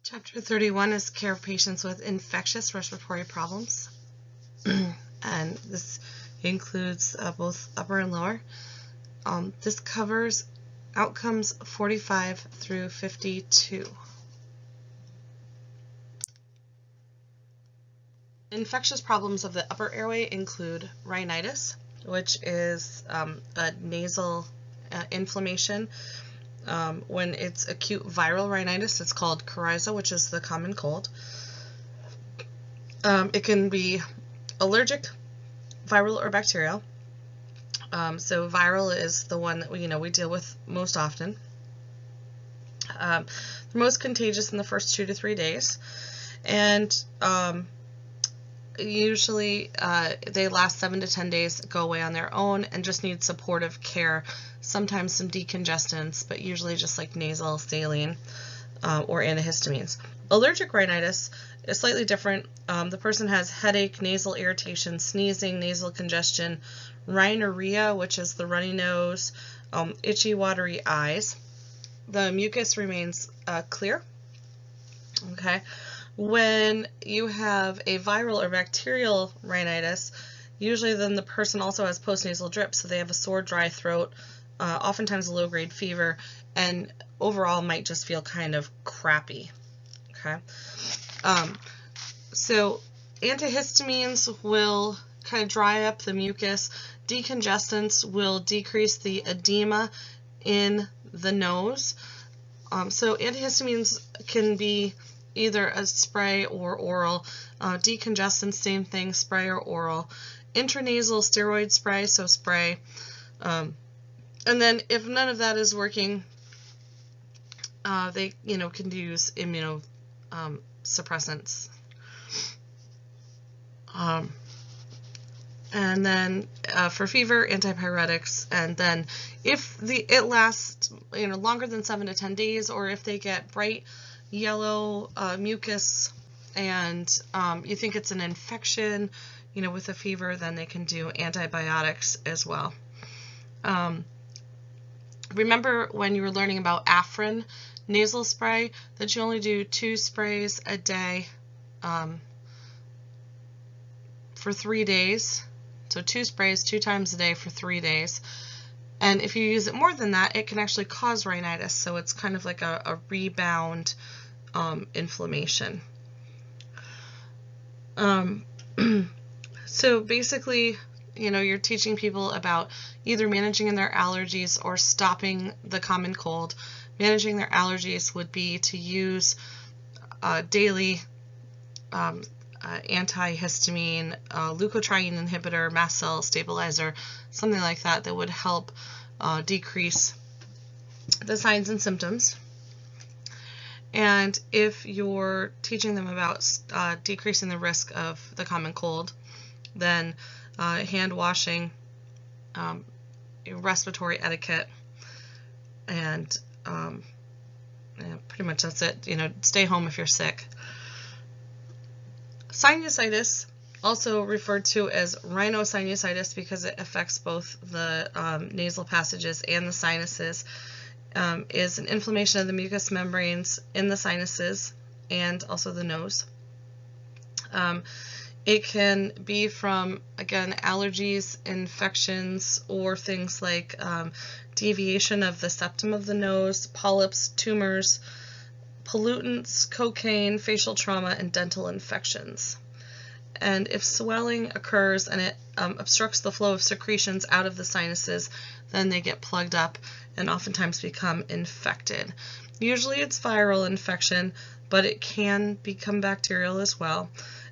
Chapter 31 is care of patients with infectious respiratory problems, and this includes both upper and lower. This covers outcomes 45 through 52. Infectious problems of the upper airway include rhinitis, which is a nasal inflammation. When it's acute viral rhinitis, it's called coryza, which is the common cold. It can be allergic, viral, or bacterial. So viral is the one that we deal with most often. They're most contagious in the first 2 to 3 days, and usually they last 7 to 10 days, go away on their own, and just need supportive care. Sometimes some decongestants, but usually just like nasal saline or antihistamines. Allergic rhinitis is slightly different. The person has headache, nasal irritation, sneezing, nasal congestion, rhinorrhea, which is the runny nose, itchy, watery eyes. The mucus remains clear. Okay. When you have a viral or bacterial rhinitis, usually then the person also has postnasal drip, so they have a sore, dry throat, oftentimes a low-grade fever, and overall might just feel kind of crappy. Okay. So antihistamines will kind of dry up the mucus. Decongestants will decrease the edema in the nose. So antihistamines can be either a spray or oral. Decongestants, same thing, spray or oral. Intranasal steroid spray, so spray. And then if none of that is working, they can use immunosuppressants. And then for fever, antipyretics. And then if it lasts longer than 7 to 10 days, or if they get bright yellow mucus and you think it's an infection with a fever, then they can do antibiotics as well. Remember when you were learning about Afrin nasal spray that you only do 2 sprays a day for 3 days. So 2 sprays 2 times a day for 3 days. And if you use it more than that, it can actually cause rhinitis. So it's kind of like a rebound inflammation. So basically, you're teaching people about either managing their allergies or stopping the common cold. Managing their allergies would be to use daily antihistamine, leukotriene inhibitor, mast cell stabilizer, something like that would help decrease the signs and symptoms. And if you're teaching them about decreasing the risk of the common cold, then hand washing, respiratory etiquette, and pretty much that's it. Stay home if you're sick. Sinusitis, also referred to as rhinosinusitis because it affects both the nasal passages and the sinuses, is an inflammation of the mucous membranes in the sinuses and also the nose. It can be from, again, allergies, infections, or things like deviation of the septum of the nose, polyps, tumors, pollutants, cocaine, facial trauma, and dental infections. And if swelling occurs and it obstructs the flow of secretions out of the sinuses, then they get plugged up and oftentimes become infected. Usually it's viral infection, but it can become bacterial as well.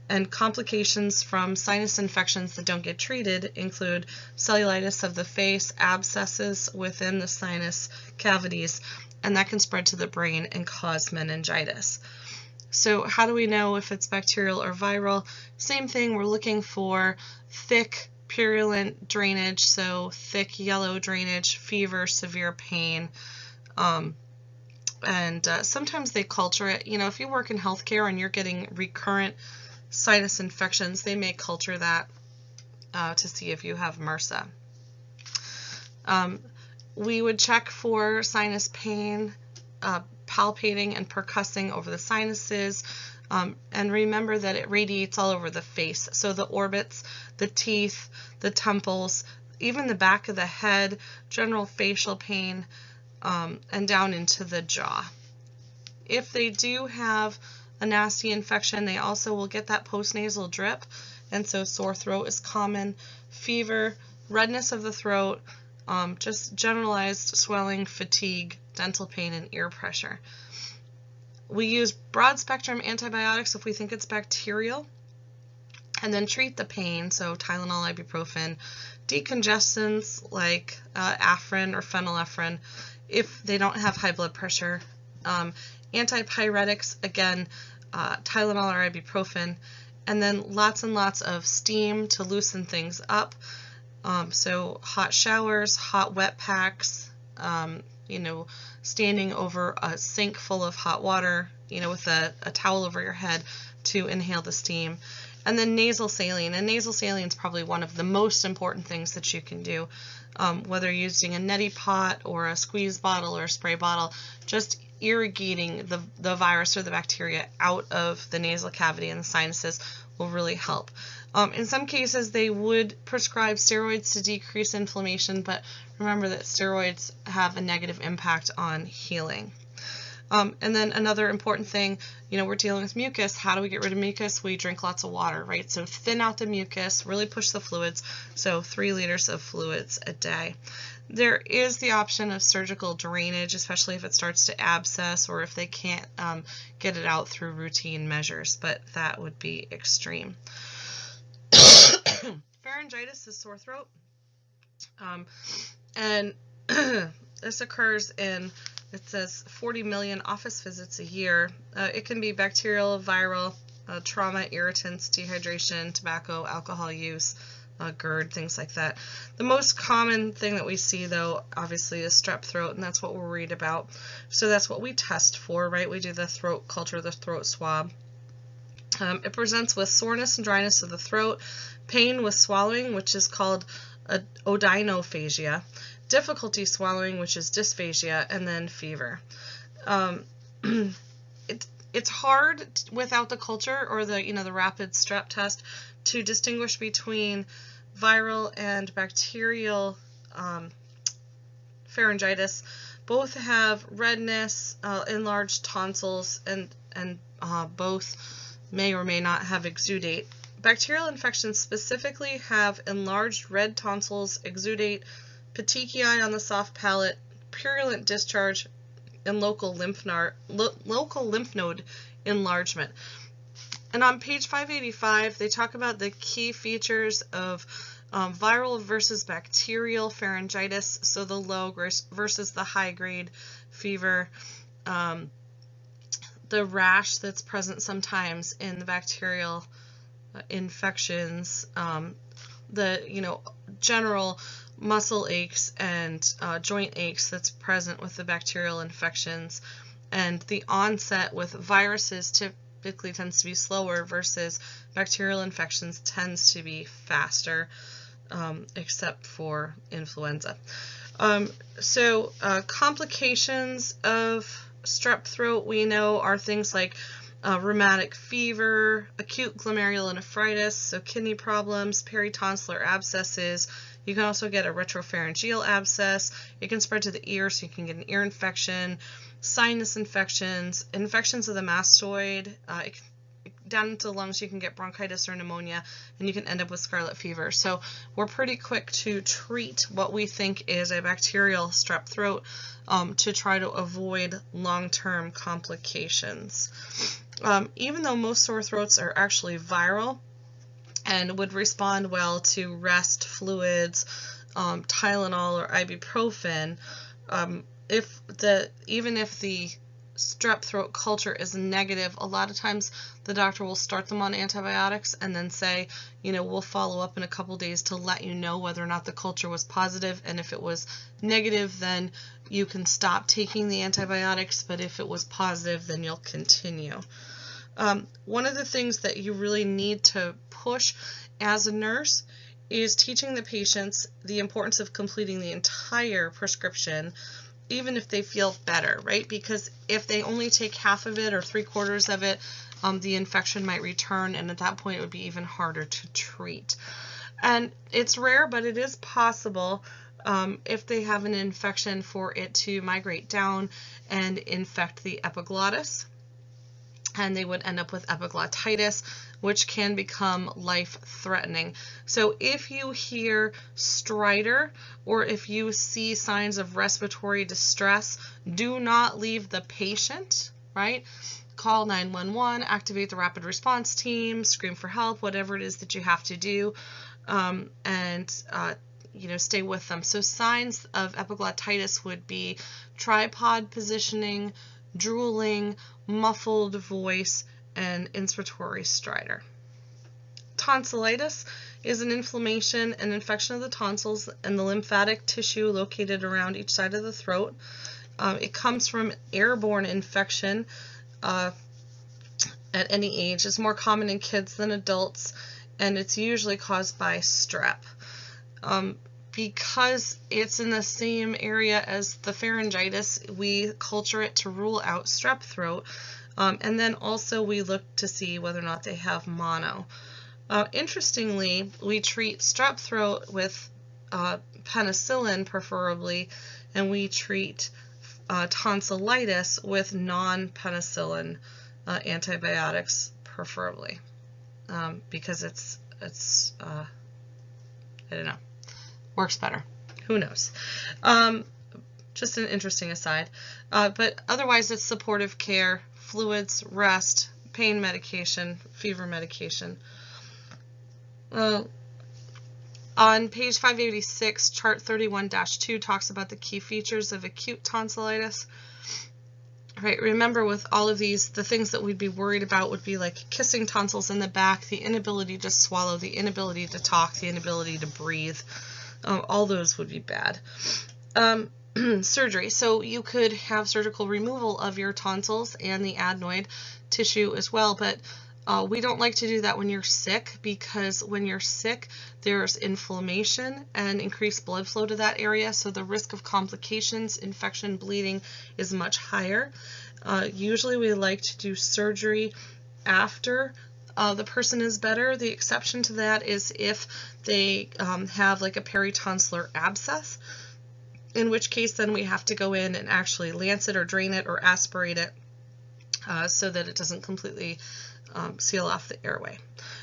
And complications from sinus infections that don't get treated include cellulitis of the face, abscesses within the sinus cavities, and that can spread to the brain and cause meningitis. So how do we know if it's bacterial or viral? Same thing, we're looking for thick, purulent drainage, so thick yellow drainage, fever, severe pain, and sometimes they culture it. If you work in healthcare and you're getting recurrent sinus infections, they may culture that to see if you have MRSA. We would check for sinus pain, palpating and percussing over the sinuses. And remember that it radiates all over the face. So the orbits, the teeth, the temples, even the back of the head, general facial pain, and down into the jaw. If they do have a nasty infection, they also will get that postnasal drip, and so sore throat is common, fever, redness of the throat, just generalized swelling, fatigue, dental pain, and ear pressure. We use broad spectrum antibiotics if we think it's bacterial, and then treat the pain, so Tylenol, ibuprofen, decongestants like Afrin or phenylephrine if they don't have high blood pressure, antipyretics, again, Tylenol or ibuprofen, and then lots and lots of steam to loosen things up. So hot showers, hot wet packs, standing over a sink full of hot water, with a towel over your head to inhale the steam. And then nasal saline. And nasal saline is probably one of the most important things that you can do, whether you're using a neti pot or a squeeze bottle or a spray bottle, just irrigating the virus or the bacteria out of the nasal cavity and the sinuses will really help. In some cases, they would prescribe steroids to decrease inflammation, but remember that steroids have a negative impact on healing. And then another important thing, we're dealing with mucus. How do we get rid of mucus? We drink lots of water, right? So thin out the mucus, really push the fluids, so 3 liters of fluids a day. There is the option of surgical drainage, especially if it starts to abscess or if they can't get it out through routine measures, but that would be extreme. Pharyngitis is sore throat, and this occurs in, it says 40 million office visits a year. It can be bacterial, viral, trauma, irritants, dehydration, tobacco, alcohol use, GERD, things like that. The most common thing that we see, though, obviously is strep throat, and that's what we're worried about. So that's what we test for, right? We do the throat culture, the throat swab. It presents with soreness and dryness of the throat, pain with swallowing, which is called odynophagia, difficulty swallowing, which is dysphagia, and then fever. It's hard without the culture or the rapid strep test to distinguish between viral and bacterial pharyngitis. Both have redness, enlarged tonsils, and both may or may not have exudate. Bacterial infections specifically have enlarged red tonsils, exudate, petechiae on the soft palate, purulent discharge, and local lymph node enlargement. And on page 585, they talk about the key features of viral versus bacterial pharyngitis, so the low versus the high grade fever, the rash that's present sometimes in the bacterial infections, the general muscle aches and joint aches that's present with the bacterial infections, and the onset with viruses typically tends to be slower versus bacterial infections tends to be faster, except for influenza. So complications of strep throat, we know, are things like rheumatic fever, acute glomerulonephritis, so kidney problems, peritonsillar abscesses. You can also get a retropharyngeal abscess. It can spread to the ear, so you can get an ear infection, sinus infections, infections of the mastoid, down into the lungs. You can get bronchitis or pneumonia, and you can end up with scarlet fever. So we're pretty quick to treat what we think is a bacterial strep throat to try to avoid long-term complications. Even though most sore throats are actually viral and would respond well to rest fluids, Tylenol or ibuprofen, even if the strep throat culture is negative, a lot of times the doctor will start them on antibiotics and then say, we'll follow up in a couple days to let you know whether or not the culture was positive, and if it was negative, then you can stop taking the antibiotics, but if it was positive, then you'll continue. One of the things that you really need to push as a nurse is teaching the patients the importance of completing the entire prescription even if they feel better, right? Because if they only take half of it or 3/4 of it, the infection might return, and at that point it would be even harder to treat. And it's rare, but it is possible, if they have an infection, for it to migrate down and infect the epiglottis, and they would end up with epiglottitis, which can become life-threatening. So if you hear stridor or if you see signs of respiratory distress, do not leave the patient, right? Call 911, activate the rapid response team, scream for help, whatever it is that you have to do, and stay with them. So signs of epiglottitis would be tripod positioning, drooling, muffled voice, and inspiratory stridor. Tonsillitis is an inflammation and infection of the tonsils and the lymphatic tissue located around each side of the throat. It comes from airborne infection at any age. It's more common in kids than adults, and it's usually caused by strep. Because it's in the same area as the pharyngitis, we culture it to rule out strep throat, and then also we look to see whether or not they have mono. Interestingly, we treat strep throat with penicillin preferably, and we treat tonsillitis with non-penicillin antibiotics preferably, because it's I don't know, works better. Who knows? Just an interesting aside. But otherwise, it's supportive care, fluids, rest, pain medication, fever medication. On page 586, chart 31-2 talks about the key features of acute tonsillitis. Right, remember with all of these, the things that we'd be worried about would be like kissing tonsils in the back, the inability to swallow, the inability to talk, the inability to breathe. All those would be bad. Surgery. So you could have surgical removal of your tonsils and the adenoid tissue as well, but we don't like to do that when you're sick, because when you're sick, there's inflammation and increased blood flow to that area, so the risk of complications, infection, bleeding is much higher. Usually we like to do surgery after the person is better. The exception to that is if they have like a peritonsillar abscess, in which case then we have to go in and actually lance it or drain it or aspirate it so that it doesn't completely seal off the airway.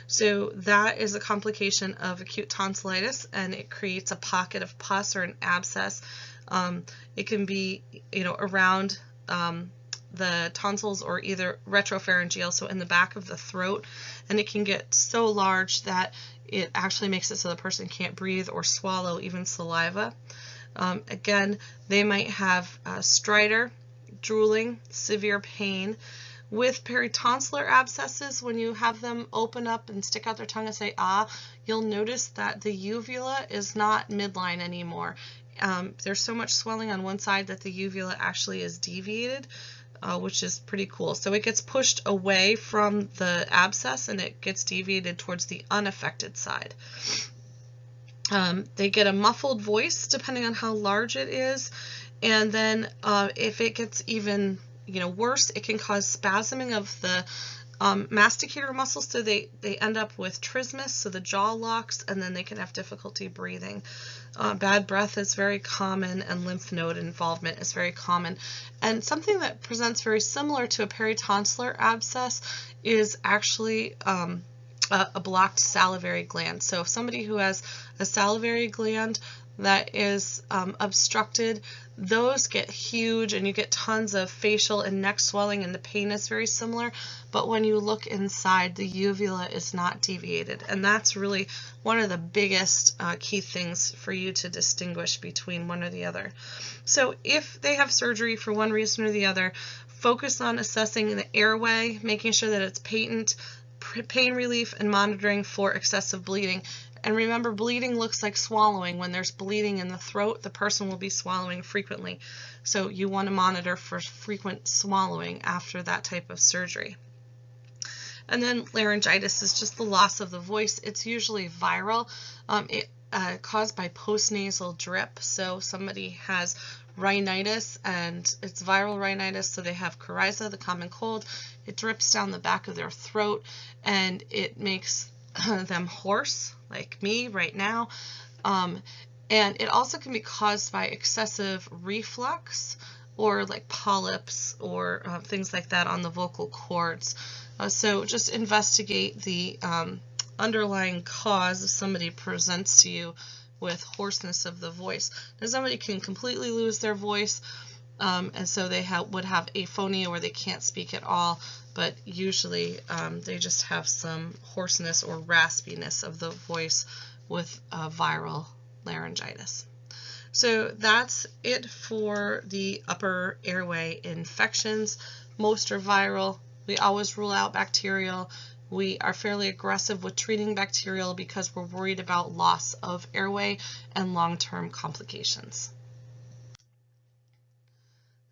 So that is a complication of acute tonsillitis, and it creates a pocket of pus or an abscess. It can be, around the tonsils or either retropharyngeal, so in the back of the throat, and it can get so large that it actually makes it so the person can't breathe or swallow even saliva. Again, they might have stridor, drooling, severe pain. With peritonsillar abscesses, when you have them open up and stick out their tongue and say ah, you'll notice that the uvula is not midline anymore. There's so much swelling on one side that the uvula actually is deviated, which is pretty cool. So it gets pushed away from the abscess and it gets deviated towards the unaffected side. They get a muffled voice depending on how large it is, and then if it gets even worse, it can cause spasming of the masticator muscles, so they end up with trismus, so the jaw locks, and then they can have difficulty breathing. Bad breath is very common, and lymph node involvement is very common. And something that presents very similar to a peritonsillar abscess is actually a blocked salivary gland. So if somebody who has a salivary gland that is obstructed, those get huge and you get tons of facial and neck swelling, and the pain is very similar, but when you look inside, the uvula is not deviated, and that's really one of the biggest key things for you to distinguish between one or the other. So if they have surgery for one reason or the other, focus on assessing the airway, making sure that it's patent, pain relief, and monitoring for excessive bleeding. And remember, bleeding looks like swallowing. When there's bleeding in the throat, the person will be swallowing frequently. So you want to monitor for frequent swallowing after that type of surgery. And then laryngitis is just the loss of the voice. It's usually viral. Caused by postnasal drip. So somebody has rhinitis, and it's viral rhinitis, so they have coryza, the common cold. It drips down the back of their throat, and it makes them hoarse, like me right now. And it also can be caused by excessive reflux or like polyps or things like that on the vocal cords. So just investigate the underlying cause if somebody presents to you with hoarseness of the voice. Now, somebody can completely lose their voice, and so they would have aphonia where they can't speak at all, but usually they just have some hoarseness or raspiness of the voice with viral laryngitis. So that's it for the upper airway infections. Most are viral. We always rule out bacterial. We are fairly aggressive with treating bacterial because we're worried about loss of airway and long-term complications.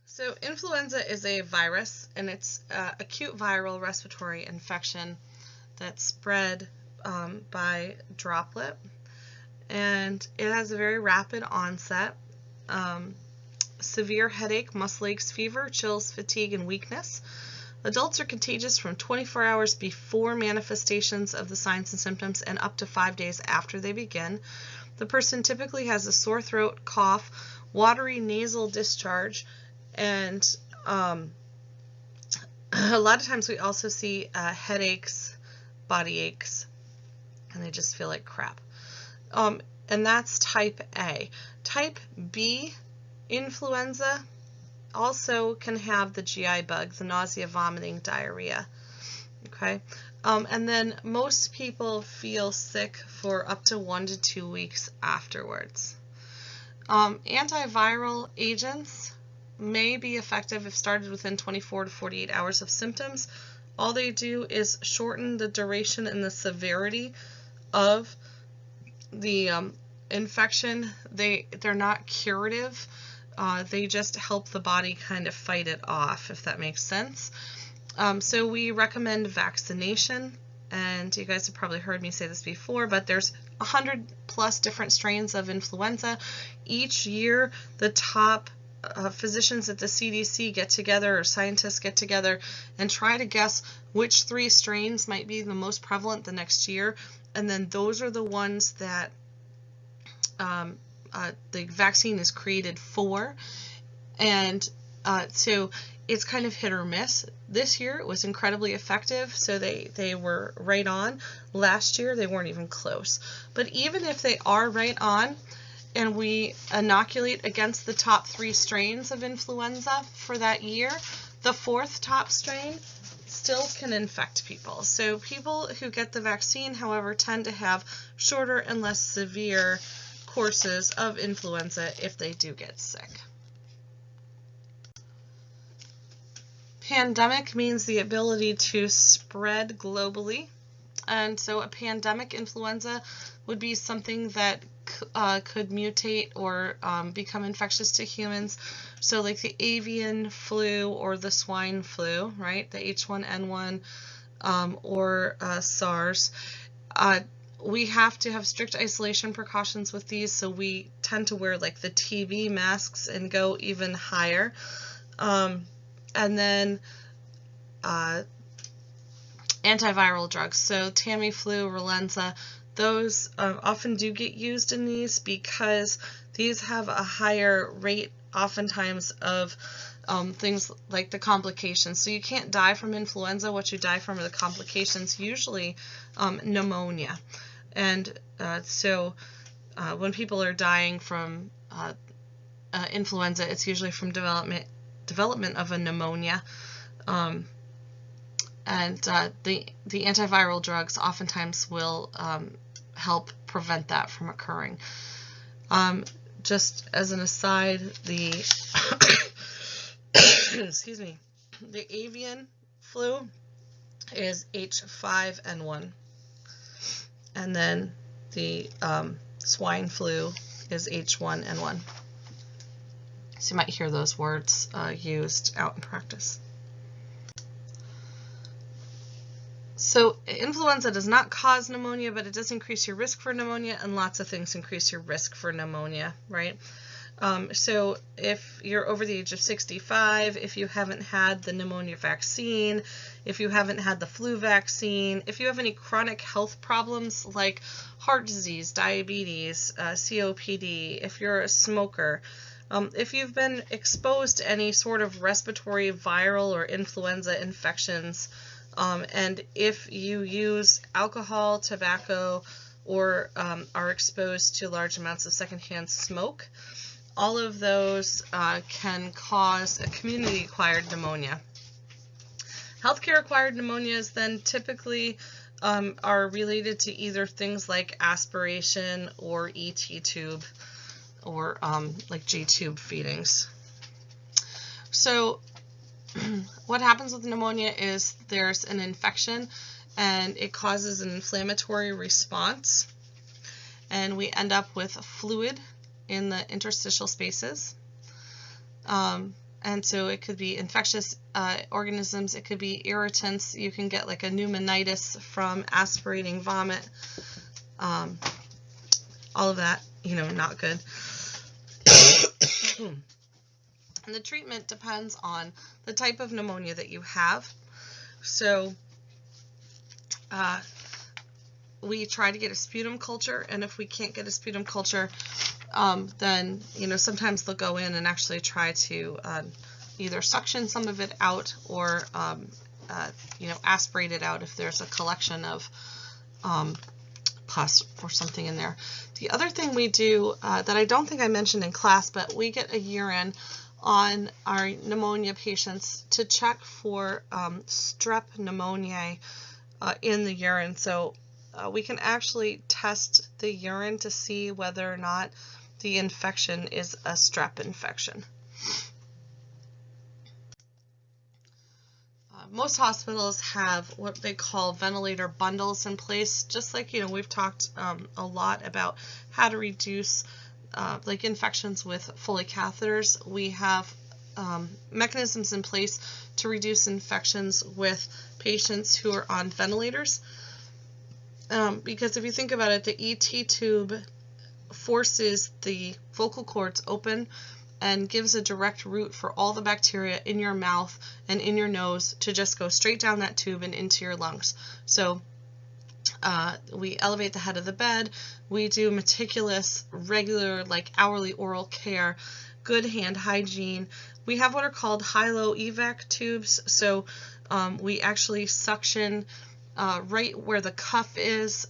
So influenza is a virus, and it's acute viral respiratory infection that's spread by droplet, and it has a very rapid onset. Severe headache, muscle aches, fever, chills, fatigue, and weakness. Adults are contagious from 24 hours before manifestations of the signs and symptoms and up to 5 days after they begin. The person typically has a sore throat, cough, watery nasal discharge, and a lot of times we also see headaches, body aches, and they just feel like crap. And that's type A. Type B influenza also can have the GI bug, the nausea, vomiting, diarrhea. Okay, and then most people feel sick for up to 1 to 2 weeks afterwards. Antiviral agents may be effective if started within 24 to 48 hours of symptoms. All they do is shorten the duration and the severity of the infection. They're not curative. They just help the body kind of fight it off, if that makes sense. So we recommend vaccination, and you guys have probably heard me say this before, but there's 100 plus different strains of influenza. Each year, the top physicians at the CDC get together, or scientists get together, and try to guess which 3 strains might be the most prevalent the next year, and then those are the ones that the vaccine is created for. And so it's kind of hit or miss. This year it was incredibly effective, so they were right on. Last year they weren't even close. But even if they are right on, and we inoculate against the top 3 strains of influenza for that year, the 4th top strain still can infect people. So people who get the vaccine, however, tend to have shorter and less severe courses of influenza if they do get sick. Pandemic means the ability to spread globally, and so a pandemic influenza would be something that could mutate or become infectious to humans. So like the avian flu or the swine flu, right, the H1N1 or SARS. We have to have strict isolation precautions with these, so we tend to wear like the TB masks and go even higher. And then antiviral drugs, so Tamiflu, Relenza, those often do get used in these because these have a higher rate oftentimes of things like the complications. So you can't die from influenza. What you die from are the complications, usually pneumonia. And so when people are dying from influenza, it's usually from development of a pneumonia. And the antiviral drugs oftentimes will help prevent that from occurring. Just as an aside, the excuse me, the avian flu is H5N1, and then the swine flu is H1N1. So you might hear those words used out in practice. So influenza does not cause pneumonia, but it does increase your risk for pneumonia, and lots of things increase your risk for pneumonia, right? So if you're over the age of 65, if you haven't had the pneumonia vaccine, if you haven't had the flu vaccine, if you have any chronic health problems like heart disease, diabetes, COPD, if you're a smoker, if you've been exposed to any sort of respiratory viral or influenza infections, and if you use alcohol, tobacco, or are exposed to large amounts of secondhand smoke, all of those can cause a community-acquired pneumonia. Healthcare-acquired pneumonias then typically are related to either things like aspiration or ET tube or like G-tube feedings. So what happens with pneumonia is there's an infection and it causes an inflammatory response, and we end up with fluid in the interstitial spaces. And so it could be infectious organisms, it could be irritants, you can get like a pneumonitis from aspirating vomit, all of that, you know, not good. And the treatment depends on the type of pneumonia that you have. So we try to get a sputum culture, and if we can't get a sputum culture, then, you know, sometimes they'll go in and actually try to either suction some of it out or, you know, aspirate it out if there's a collection of pus or something in there. The other thing we do that I don't think I mentioned in class, but we get a urine on our pneumonia patients to check for strep pneumoniae in the urine. So we can actually test the urine to see whether or not the infection is a strep infection. Most hospitals have what they call ventilator bundles in place, just like, you know, we've talked a lot about how to reduce like infections with Foley catheters. We have mechanisms in place to reduce infections with patients who are on ventilators. Because if you think about it, the ET tube forces the vocal cords open and gives a direct route for all the bacteria in your mouth and in your nose to just go straight down that tube and into your lungs. So we elevate the head of the bed, we do meticulous, regular, like hourly oral care, good hand hygiene. We have what are called high-low evac tubes, so we actually suction right where the cuff is.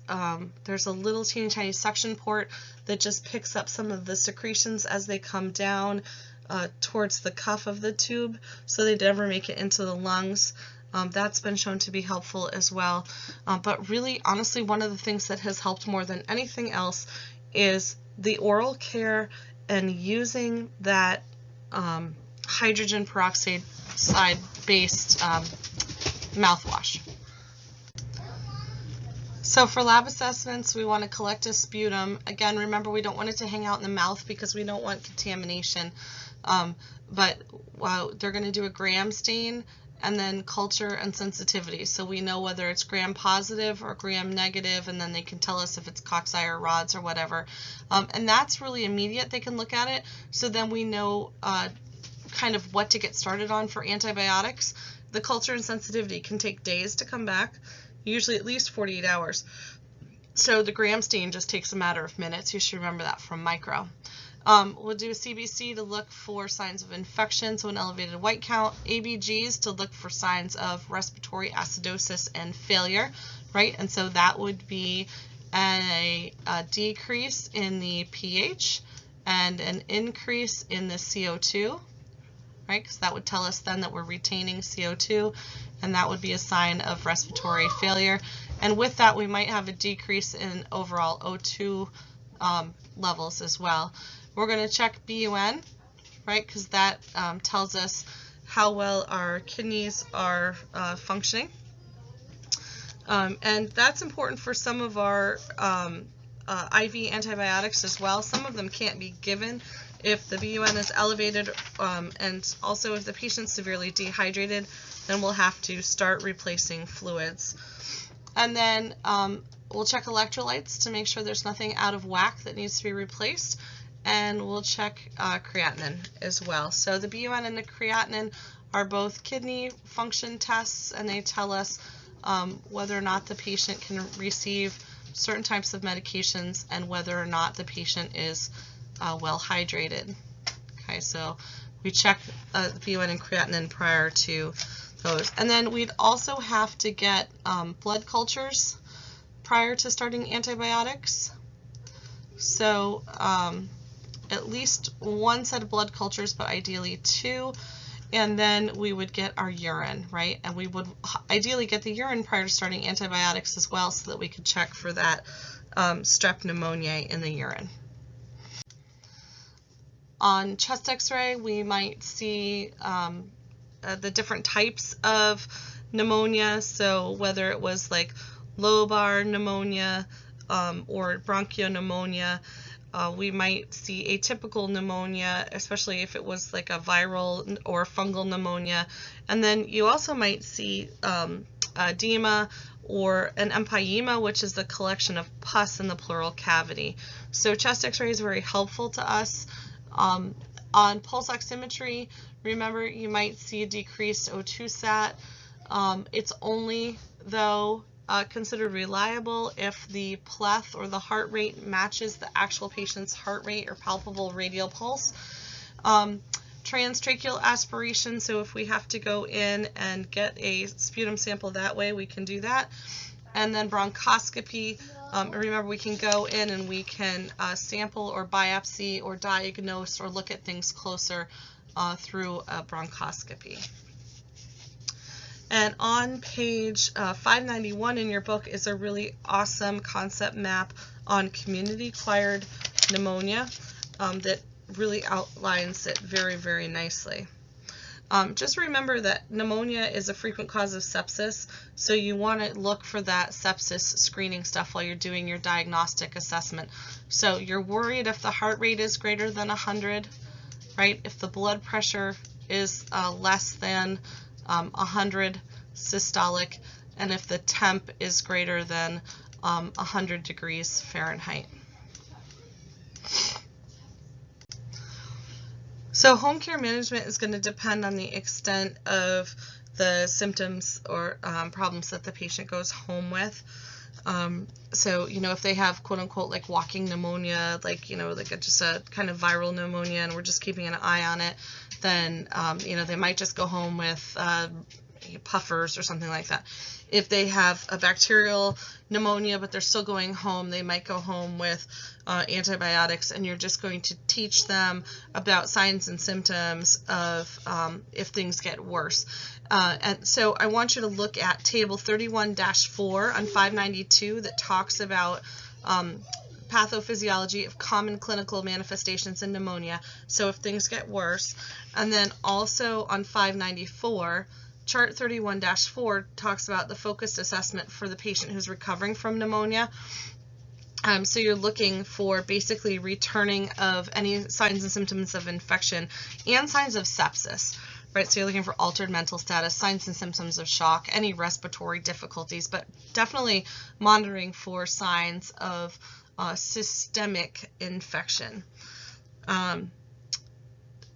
There's a little teeny tiny suction port that just picks up some of the secretions as they come down towards the cuff of the tube, so they never make it into the lungs. That's been shown to be helpful as well. But really, honestly, one of the things that has helped more than anything else is the oral care and using that hydrogen peroxide based mouthwash. So for lab assessments, we want to collect a sputum. Again, remember, we don't want it to hang out in the mouth because we don't want contamination. But they're going to do a gram stain and then culture and sensitivity. So we know whether it's gram positive or gram negative, and then they can tell us if it's cocci or rods or whatever. And that's really immediate. They can look at it. So then we know kind of what to get started on for antibiotics. The culture and sensitivity can take days to come back, usually at least 48 hours. So the gram stain just takes a matter of minutes. You should remember that from micro. We'll do a CBC to look for signs of infection, so an elevated white count, ABGs to look for signs of respiratory acidosis and failure, right? And so that would be a decrease in the pH and an increase in the CO2, right? Because that would tell us then that we're retaining CO2, and that would be a sign of respiratory failure. And with that, we might have a decrease in overall O2 levels as well. We're going to check BUN, right, because that tells us how well our kidneys are functioning. And that's important for some of our IV antibiotics as well. Some of them can't be given if the BUN is elevated, and also if the patient's severely dehydrated, then we'll have to start replacing fluids. And then we'll check electrolytes to make sure there's nothing out of whack that needs to be replaced. and we'll check creatinine as well. So the BUN and the creatinine are both kidney function tests, and they tell us whether or not the patient can receive certain types of medications and whether or not the patient is well hydrated. Okay, so we check the BUN and creatinine prior to those. And then we'd also have to get blood cultures prior to starting antibiotics. So at least one set of blood cultures, but ideally two. And then we would get our urine, right? And we would ideally get the urine prior to starting antibiotics as well, so that we could check for that strep pneumoniae in the urine. On chest x-ray, we might see the different types of pneumonia, so whether it was like lobar pneumonia or bronchopneumonia. We might see atypical pneumonia, especially if it was like a viral or fungal pneumonia. And then you also might see edema or an empyema, which is the collection of pus in the pleural cavity. So chest x-ray is very helpful to us. On pulse oximetry, remember, you might see a decreased O2 sat. It's only, though, considered reliable if the pleth or the heart rate matches the actual patient's heart rate or palpable radial pulse. Transtracheal aspiration, so if we have to go in and get a sputum sample that way, we can do that. And then bronchoscopy, remember, we can go in and we can sample or biopsy or diagnose or look at things closer through a bronchoscopy. And on page 591 in your book is a really awesome concept map on community-acquired pneumonia that really outlines it very, very nicely. Just remember that pneumonia is a frequent cause of sepsis, so you want to look for that sepsis screening stuff while you're doing your diagnostic assessment. So you're worried if the heart rate is greater than 100, right? If the blood pressure is less than 100 systolic, and if the temp is greater than 100 degrees Fahrenheit. So home care management is going to depend on the extent of the symptoms or problems that the patient goes home with. So, if they have quote unquote like walking pneumonia, like, just a kind of viral pneumonia, and we're just keeping an eye on it, then, they might just go home with puffers or something like that. If they have a bacterial pneumonia, but they're still going home, they might go home with antibiotics, and you're just going to teach them about signs and symptoms of if things get worse. And so I want you to look at table 31-4 on 592 that talks about pathophysiology of common clinical manifestations in pneumonia, so if things get worse. And then also on 594, chart 31-4 talks about the focused assessment for the patient who's recovering from pneumonia. So you're looking for basically returning of any signs and symptoms of infection and signs of sepsis, right? So you're looking for altered mental status, signs and symptoms of shock, any respiratory difficulties, but definitely monitoring for signs of systemic infection.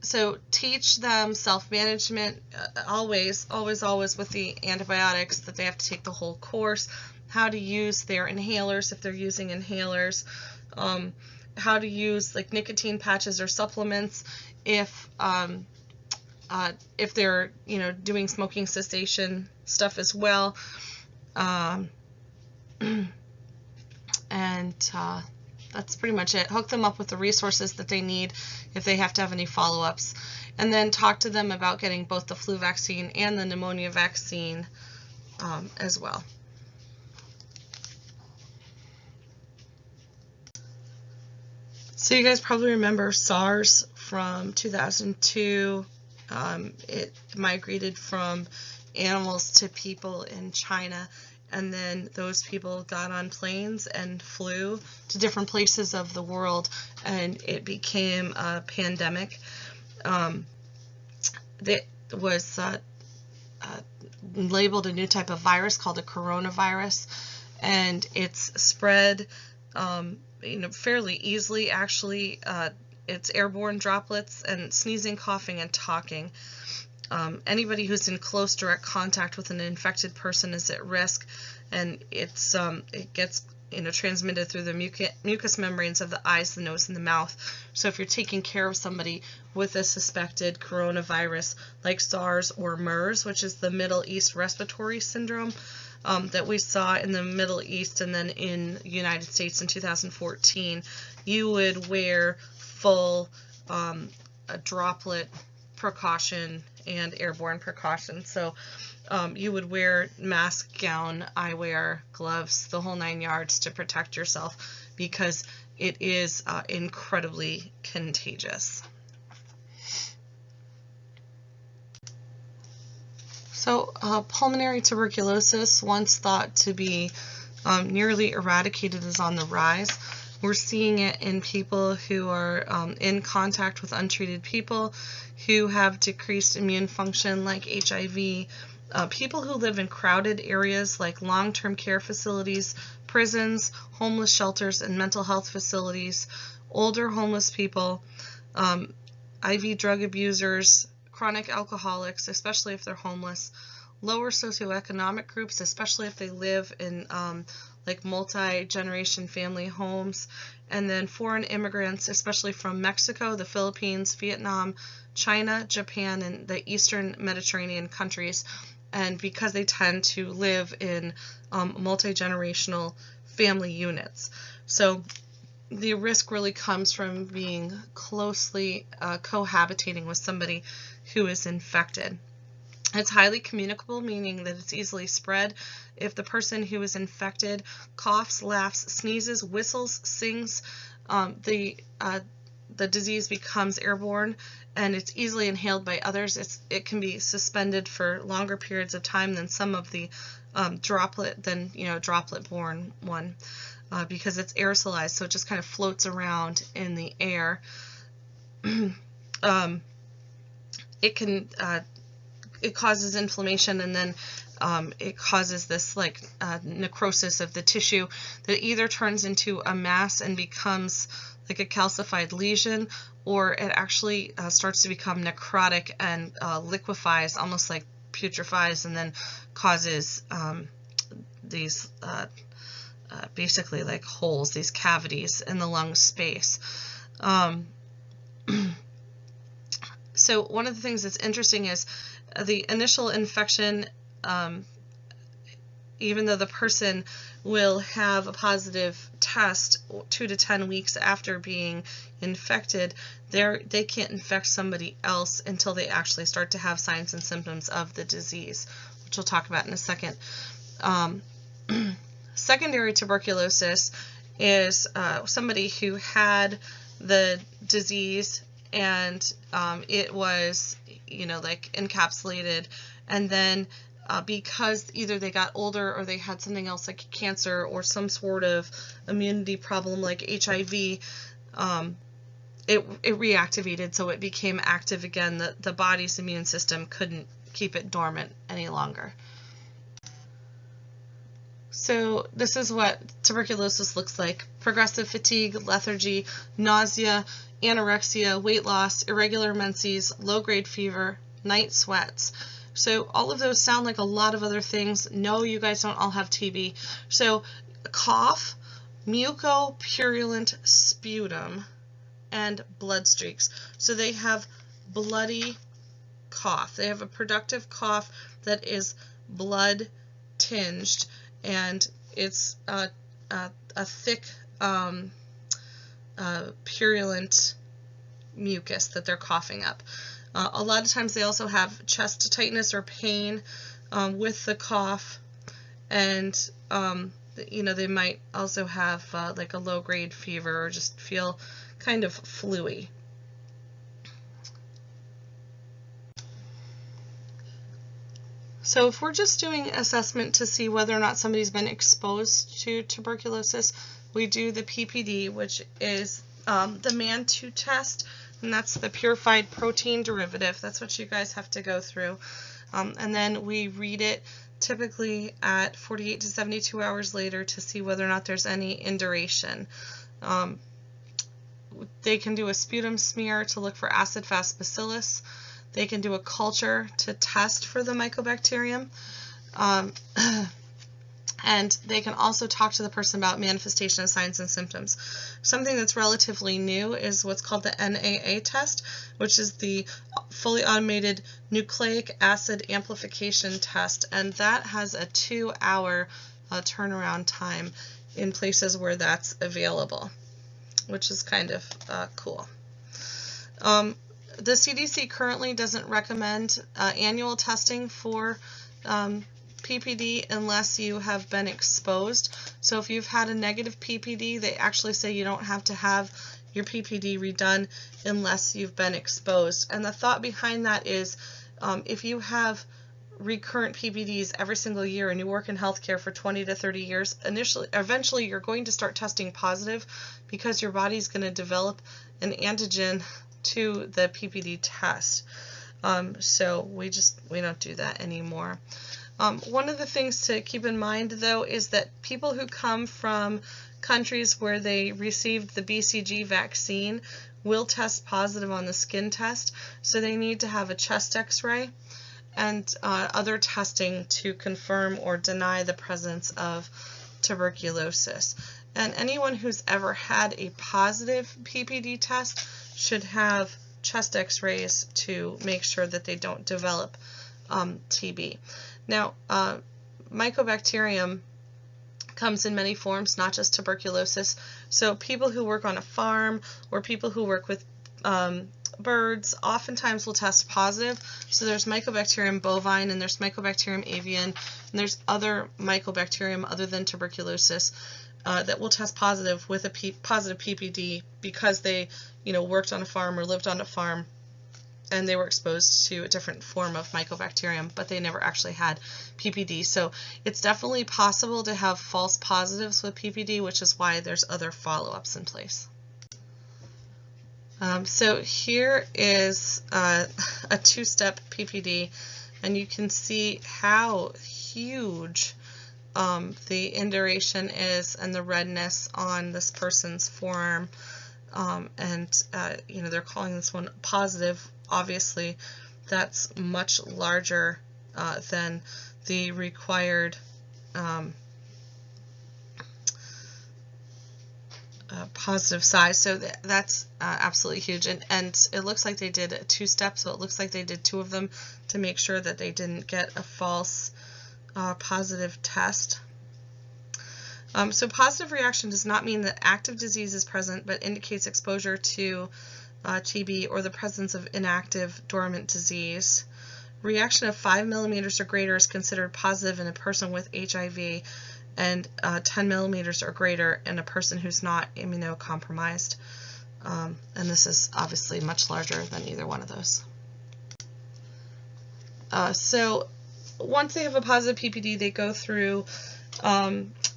So teach them self-management, always with the antibiotics, that they have to take the whole course, how to use their inhalers if they're using inhalers, how to use like nicotine patches or supplements if they're doing smoking cessation stuff as well, and that's pretty much it. Hook them up with the resources that they need if they have to have any follow-ups. And then talk to them about getting both the flu vaccine and the pneumonia vaccine as well. So you guys probably remember SARS from 2002. It migrated from animals to people in China. And then those people got on planes and flew to different places of the world, and it became a pandemic. That was labeled a new type of virus called a coronavirus, and it's spread fairly easily, actually. it's airborne droplets, and sneezing, coughing, and talking. Anybody who's in close direct contact with an infected person is at risk, and it gets transmitted through the mucous membranes of the eyes, the nose, and the mouth. So if you're taking care of somebody with a suspected coronavirus like SARS or MERS, which is the Middle East Respiratory Syndrome that we saw in the Middle East and then in the United States in 2014, you would wear full droplet precaution and airborne precaution. So you would wear mask, gown, eyewear, gloves, the whole 9 yards to protect yourself, because it is incredibly contagious. So pulmonary tuberculosis, once thought to be nearly eradicated, is on the rise. We're seeing it in people who are in contact with untreated people, who have decreased immune function like HIV, people who live in crowded areas like long-term care facilities, prisons, homeless shelters, and mental health facilities, older homeless people, IV drug abusers, chronic alcoholics, especially if they're homeless, lower socioeconomic groups, especially if they live in like multi-generation family homes, and then foreign immigrants, especially from Mexico, the Philippines, Vietnam, China, Japan, and the Eastern Mediterranean countries. And because they tend to live in multi-generational family units. So the risk really comes from being closely cohabitating with somebody who is infected. It's highly communicable, meaning that it's easily spread. If the person who is infected coughs, laughs, sneezes, whistles, sings, the disease becomes airborne, and it's easily inhaled by others. It can be suspended for longer periods of time than some of the droplet-borne one, because it's aerosolized, so it just kind of floats around in the air. It causes inflammation, and then it causes this necrosis of the tissue that either turns into a mass and becomes like a calcified lesion, or it actually starts to become necrotic and liquefies, almost like putrefies, and then causes these basically like holes, these cavities in the lung space. So one of the things that's interesting is the initial infection, even though the person will have a positive test 2 to 10 weeks after being infected, they can't infect somebody else until they actually start to have signs and symptoms of the disease, which we'll talk about in a second. Secondary tuberculosis is somebody who had the disease and it was, like encapsulated, and then because either they got older or they had something else like cancer or some sort of immunity problem like HIV, it reactivated, so it became active again. The body's immune system couldn't keep it dormant any longer. So this is what tuberculosis looks like: progressive fatigue, lethargy, nausea, anorexia, weight loss, irregular menses, low-grade fever, night sweats. So all of those sound like a lot of other things. No, you guys don't all have TB. So cough, mucopurulent sputum, and blood streaks. So they have bloody cough. They have a productive cough that is blood tinged, and it's a thick purulent mucus that they're coughing up. A lot of times they also have chest tightness or pain with the cough, and they might also have like a low-grade fever or just feel kind of fluey. So if we're just doing assessment to see whether or not somebody's been exposed to tuberculosis, we do the PPD, which is the MAN2 test, and that's the purified protein derivative. That's what you guys have to go through. And then we read it typically at 48 to 72 hours later to see whether or not there's any induration. They can do a sputum smear to look for acid-fast bacillus. They can do a culture to test for the mycobacterium. And they can also talk to the person about manifestation of signs and symptoms. Something that's relatively new is what's called the NAA test, which is the fully automated nucleic acid amplification test, and that has a 2-hour turnaround time in places where that's available, which is kind of cool. The CDC currently doesn't recommend annual testing for PPD unless you have been exposed. So if you've had a negative PPD, they actually say you don't have to have your PPD redone unless you've been exposed. And the thought behind that is if you have recurrent PPDs every single year and you work in healthcare for 20 to 30 years, eventually you're going to start testing positive because your body's going to develop an antigen to the PPD test. So we don't do that anymore. One of the things to keep in mind, though, is that people who come from countries where they received the BCG vaccine will test positive on the skin test, so they need to have a chest x-ray and other testing to confirm or deny the presence of tuberculosis. And anyone who's ever had a positive PPD test should have chest x-rays to make sure that they don't develop TB. Now, mycobacterium comes in many forms, not just tuberculosis. So people who work on a farm or people who work with birds oftentimes will test positive. So there's Mycobacterium bovine and there's Mycobacterium avian, and there's other mycobacterium other than tuberculosis that will test positive with a positive PPD because they, worked on a farm or lived on a farm and they were exposed to a different form of mycobacterium, but they never actually had PPD. So it's definitely possible to have false positives with PPD, which is why there's other follow-ups in place. So here is a two-step PPD, and you can see how huge the induration is and the redness on this person's forearm. They're calling this one positive. Obviously, that's much larger than the required positive size, so that's absolutely huge. And it looks like they did 2 steps, so it looks like they did 2 of them to make sure that they didn't get a false positive test. So positive reaction does not mean that active disease is present, but indicates exposure to TB or the presence of inactive dormant disease. Reaction of 5 millimeters or greater is considered positive in a person with HIV, and 10 millimeters or greater in a person who's not immunocompromised. And this is obviously much larger than either one of those. So once they have a positive PPD, they go through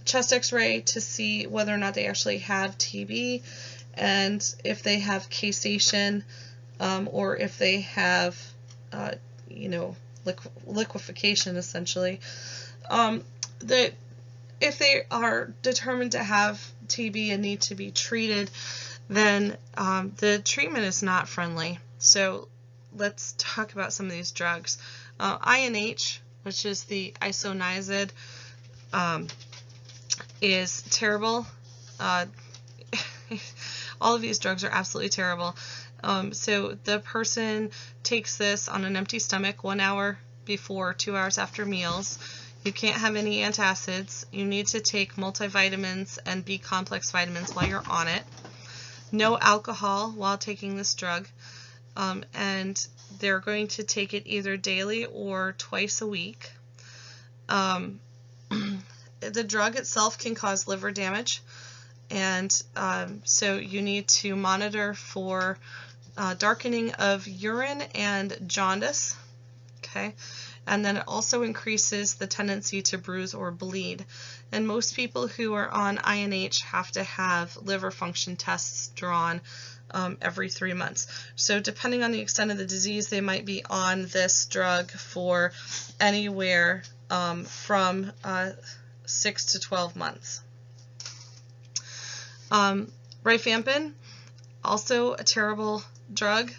chest x-ray to see whether or not they actually have TB, and if they have caseation, or if they have, liquefaction, essentially. If they are determined to have TB and need to be treated, then the treatment is not friendly. So let's talk about some of these drugs. INH, which is the isoniazid, is terrible. All of these drugs are absolutely terrible. So the person takes this on an empty stomach 1 hour before, 2 hours after meals. You can't have any antacids. You need to take multivitamins and B-complex vitamins while you're on it. No alcohol while taking this drug. And they're going to take it either daily or twice a week. The drug itself can cause liver damage, and so you need to monitor for darkening of urine and jaundice. Okay, and then it also increases the tendency to bruise or bleed. And most people who are on INH have to have liver function tests drawn every 3 months. So depending on the extent of the disease, they might be on this drug for anywhere from 6 to 12 months. Rifampin Also a terrible drug.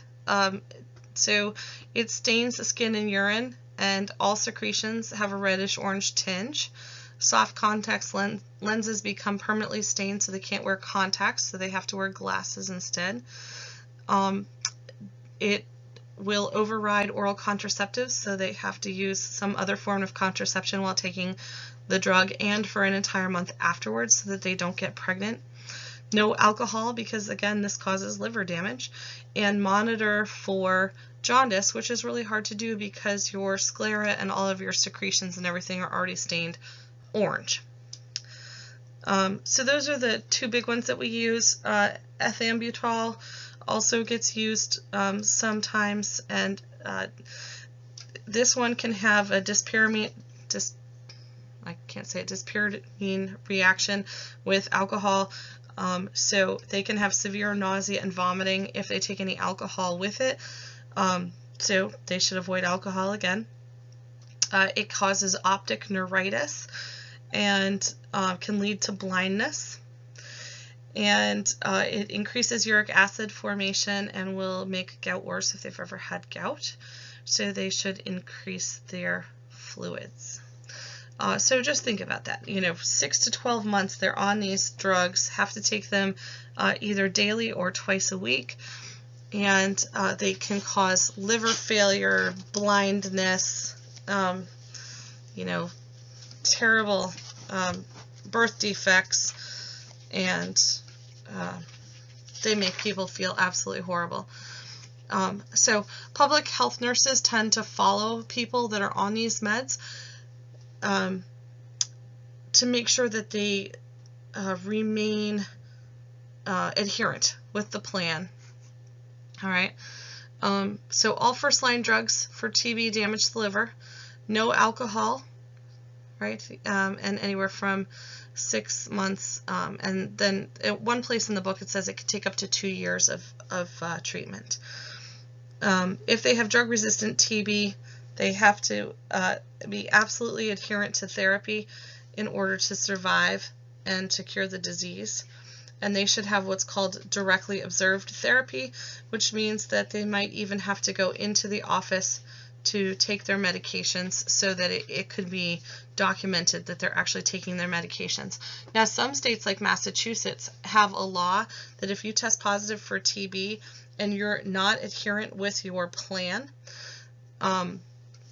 So it stains the skin and urine, and all secretions have a reddish-orange tinge. Soft contact lenses become permanently stained, so they can't wear contacts, so they have to wear glasses instead. It will override oral contraceptives, so they have to use some other form of contraception while taking the drug and for an entire month afterwards so that they don't get pregnant. No alcohol, because again this causes liver damage, and monitor for jaundice, which is really hard to do because your sclera and all of your secretions and everything are already stained orange. So those are the two big ones that we use. Ethambutol also gets used sometimes, and this one can have a dyspyramine reaction with alcohol. So they can have severe nausea and vomiting if they take any alcohol with it. So they should avoid alcohol again. It causes optic neuritis and can lead to blindness. And it increases uric acid formation and will make gout worse if they've ever had gout. So they should increase their fluids. So just think about that. 6 to 12 months they're on these drugs, have to take them either daily or twice a week, and they can cause liver failure, blindness, terrible birth defects, and they make people feel absolutely horrible. So public health nurses tend to follow people that are on these meds to make sure that they remain adherent with the plan. All right. So all first-line drugs for TB damage the liver. No alcohol, right? And anywhere from 6 months. And then at one place in the book it says it could take up to 2 years of treatment. If they have drug-resistant TB, they have to be absolutely adherent to therapy in order to survive and to cure the disease. And they should have what's called directly observed therapy, which means that they might even have to go into the office to take their medications so that it could be documented that they're actually taking their medications. Now, some states like Massachusetts have a law that if you test positive for TB and you're not adherent with your plan,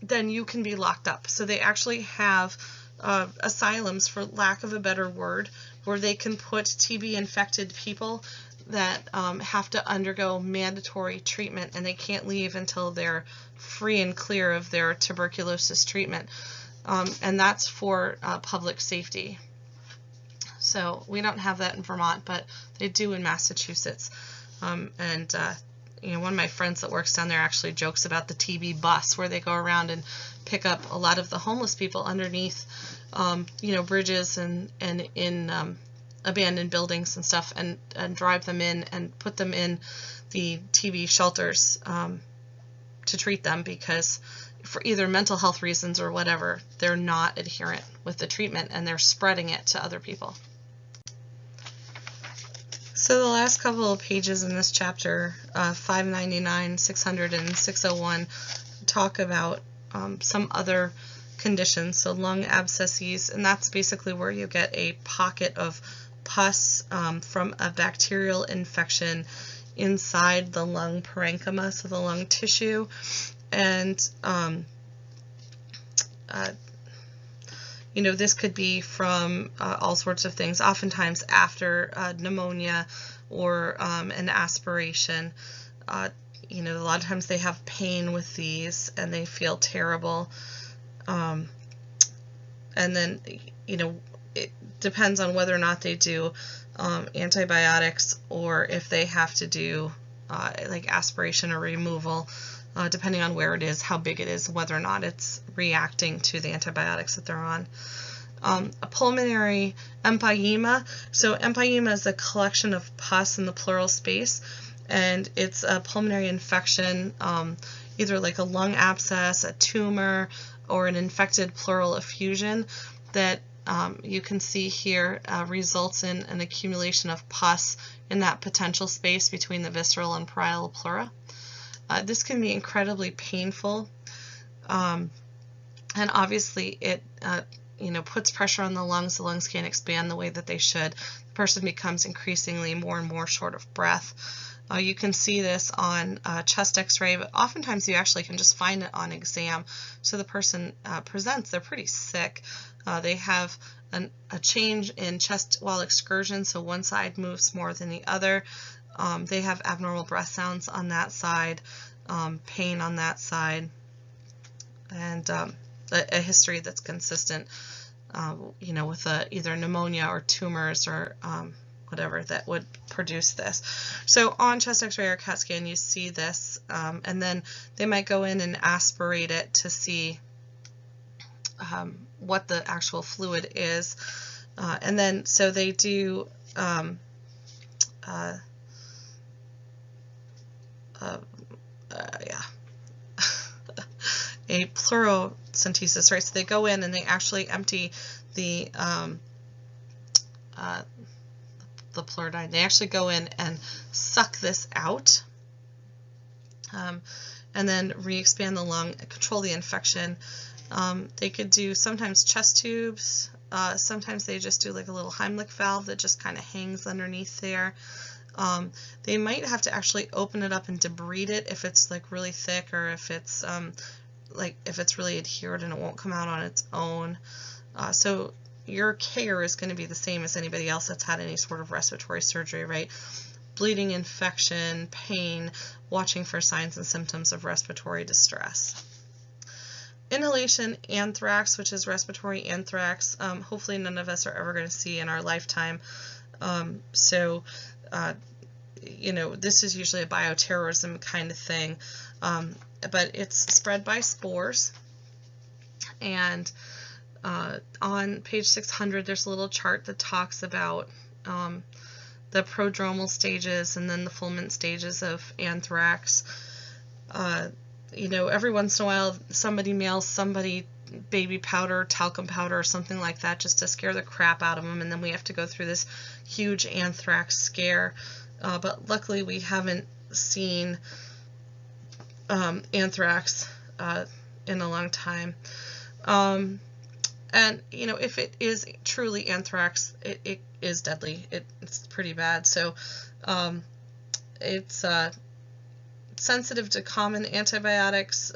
then you can be locked up. So they actually have asylums, for lack of a better word, where they can put TB infected people that have to undergo mandatory treatment, and they can't leave until they're free and clear of their tuberculosis treatment. And that's for public safety. So we don't have that in Vermont, but they do in Massachusetts. One of my friends that works down there actually jokes about the TB bus, where they go around and pick up a lot of the homeless people underneath, bridges and in abandoned buildings and stuff, and drive them in and put them in the TB shelters to treat them, because for either mental health reasons or whatever, they're not adherent with the treatment and they're spreading it to other people. So the last couple of pages in this chapter, 599, 600, and 601, talk about some other conditions. So lung abscesses, and that's basically where you get a pocket of pus from a bacterial infection inside the lung parenchyma, so the lung tissue. And this could be from all sorts of things, oftentimes after pneumonia or an aspiration. A lot of times they have pain with these and they feel terrible. And then, it depends on whether or not they do antibiotics, or if they have to do like aspiration or removal, depending on where it is, how big it is, whether or not it's reacting to the antibiotics that they're on. A pulmonary empyema. So empyema is a collection of pus in the pleural space, and it's a pulmonary infection, either like a lung abscess, a tumor, or an infected pleural effusion that you can see here results in an accumulation of pus in that potential space between the visceral and parietal pleura. This can be incredibly painful, and obviously it puts pressure on the lungs. The lungs can't expand the way that they should. The person becomes increasingly more and more short of breath. You can see this on chest x-ray, but oftentimes you actually can just find it on exam. So the person presents, they're pretty sick. They have a change in chest wall excursion, so one side moves more than the other. They have abnormal breath sounds on that side, pain on that side, and a history that's consistent, with either pneumonia or tumors or whatever that would produce this. So on chest x-ray or CAT scan, you see this, and then they might go in and aspirate it to see what the actual fluid is. And then, so they do a pleurocentesis, right? So they go in and they actually empty the pleurodine. They actually go in and suck this out, and then re-expand the lung, control the infection. They could do sometimes chest tubes. Sometimes they just do like a little Heimlich valve that just kind of hangs underneath there. They might have to actually open it up and debride it if it's like really thick, or if it's if it's really adhered and it won't come out on its own. So your care is going to be the same as anybody else that's had any sort of respiratory surgery, right? Bleeding, infection, pain, watching for signs and symptoms of respiratory distress. Inhalation anthrax, which is respiratory anthrax, hopefully none of us are ever going to see in our lifetime. This is usually a bioterrorism kind of thing, but it's spread by spores. And on page 600, there's a little chart that talks about the prodromal stages and then the fulminant stages of anthrax. Every once in a while, somebody mails somebody baby powder, talcum powder, or something like that just to scare the crap out of them, and then we have to go through this huge anthrax scare. But luckily, we haven't seen anthrax in a long time. And, if it is truly anthrax, it is deadly. It's pretty bad. So it's sensitive to common antibiotics,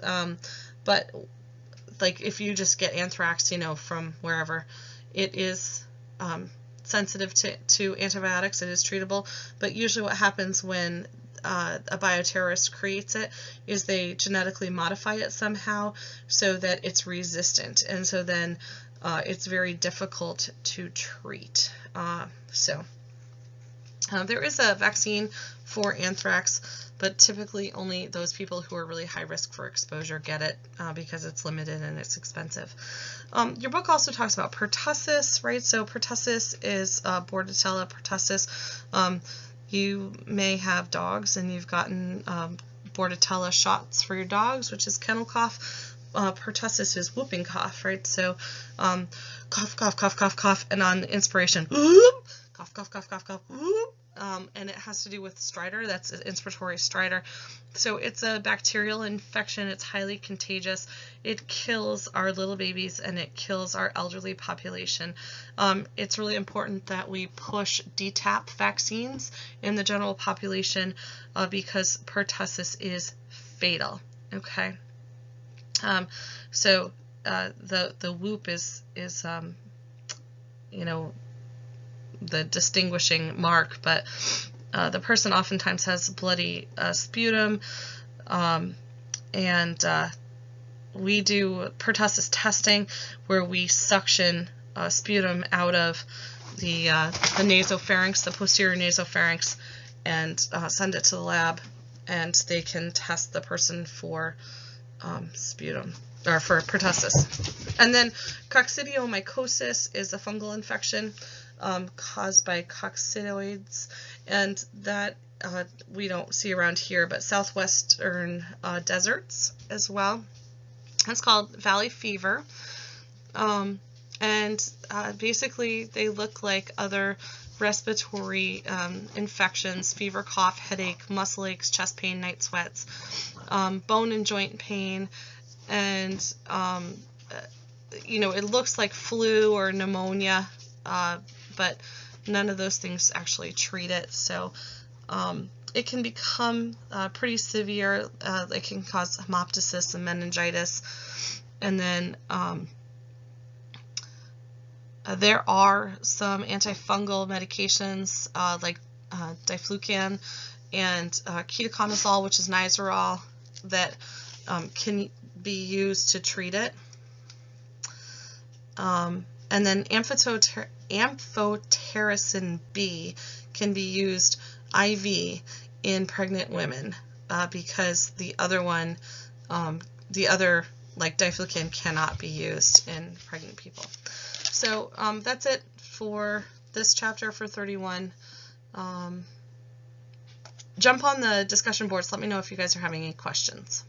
but like if you just get anthrax, from wherever, it is sensitive to antibiotics. It is treatable, but usually what happens when a bioterrorist creates it is they genetically modify it somehow so that it's resistant, and so then it's very difficult to treat. There is a vaccine for anthrax, but typically only those people who are really high risk for exposure get it because it's limited and it's expensive. Your book also talks about pertussis, right? So pertussis is Bordetella pertussis. You may have dogs and you've gotten Bordetella shots for your dogs, which is kennel cough. Pertussis is whooping cough, right? So cough, cough, cough, cough, cough, and on inspiration, whoop, cough, cough, cough, cough, cough, whoop. And it has to do with stridor. That's inspiratory stridor. So it's a bacterial infection. It's highly contagious. It kills our little babies and it kills our elderly population. It's really important that we push DTaP vaccines in the general population because pertussis is fatal. Okay. So the whoop is the distinguishing mark, but the person oftentimes has bloody sputum, and we do pertussis testing where we suction sputum out of the nasopharynx, the posterior nasopharynx, and send it to the lab, and they can test the person for sputum, or for pertussis. And then coccidiomycosis is a fungal infection caused by coccidioids, and that we don't see around here, but southwestern deserts as well. That's called valley fever. And basically they look like other respiratory infections: fever, cough, headache, muscle aches, chest pain, night sweats, bone and joint pain, and it looks like flu or pneumonia, but none of those things actually treat it. So it can become pretty severe. It can cause hemoptysis and meningitis. And then there are some antifungal medications like diflucan and ketoconazole, which is Nizoral, that can be used to treat it. And then amphotericin B can be used IV in pregnant women because the other one, like diflucan, cannot be used in pregnant people. So that's it for this chapter for 31. Jump on the discussion boards. Let me know if you guys are having any questions.